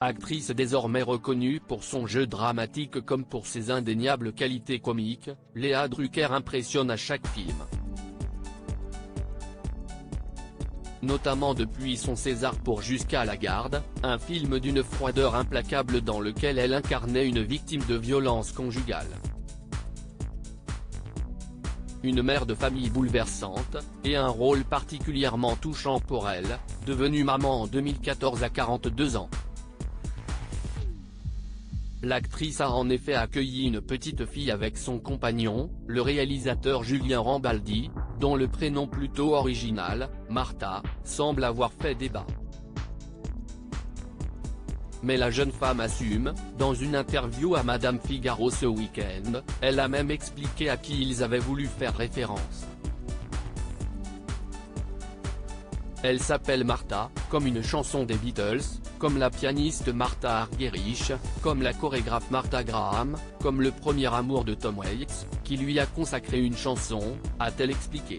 Actrice désormais reconnue pour son jeu dramatique comme pour ses indéniables qualités comiques, Léa Drucker impressionne à chaque film. Notamment depuis son César pour Jusqu'à la garde, un film d'une froideur implacable dans lequel elle incarnait une victime de violence conjugale. Une mère de famille bouleversante, et un rôle particulièrement touchant pour elle, devenue maman en 2014 à 42 ans. L'actrice a en effet accueilli une petite fille avec son compagnon, le réalisateur Julien Rambaldi, dont le prénom plutôt original, Martha, semble avoir fait débat. Mais la jeune femme assume, dans une interview à Madame Figaro ce week-end, elle a même expliqué à qui ils avaient voulu faire référence. Elle s'appelle Martha, comme une chanson des Beatles, comme la pianiste Martha Argerich, comme la chorégraphe Martha Graham, comme le premier amour de Tom Waits, qui lui a consacré une chanson, a-t-elle expliqué.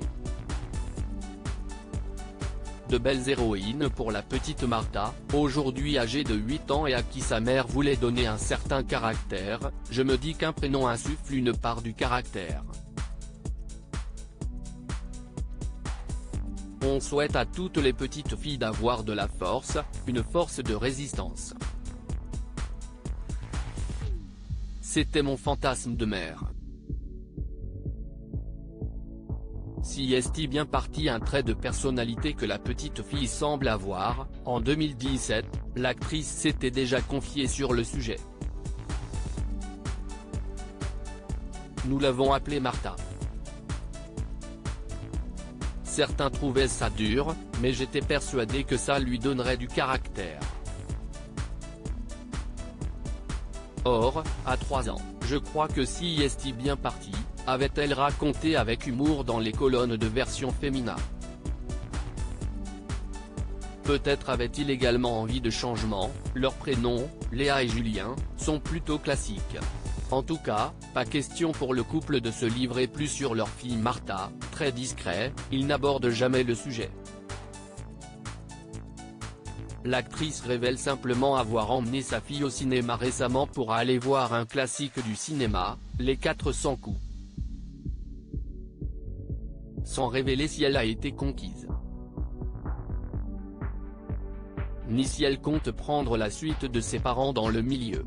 De belles héroïnes pour la petite Martha, aujourd'hui âgée de 8 ans et à qui sa mère voulait donner un certain caractère, je me dis qu'un prénom insuffle une part du caractère. On souhaite à toutes les petites filles d'avoir de la force, une force de résistance. C'était mon fantasme de mère. Si est bien parti un trait de personnalité que la petite fille semble avoir, en 2017, l'actrice s'était déjà confiée sur le sujet. Nous l'avons appelée Martha. Certains trouvaient ça dur, mais j'étais persuadé que ça lui donnerait du caractère. Or, à 3 ans, je crois que si est bien parti, avait-elle raconté avec humour dans les colonnes de version féminin. Peut-être avait-il également envie de changement, leurs prénoms, Léa et Julien, sont plutôt classiques. En tout cas, pas question pour le couple de se livrer plus sur leur fille Martha, très discret, ils n'abordent jamais le sujet. L'actrice révèle simplement avoir emmené sa fille au cinéma récemment pour aller voir un classique du cinéma, Les 400 coups. Sans révéler si elle a été conquise. Ni si elle compte prendre la suite de ses parents dans le milieu.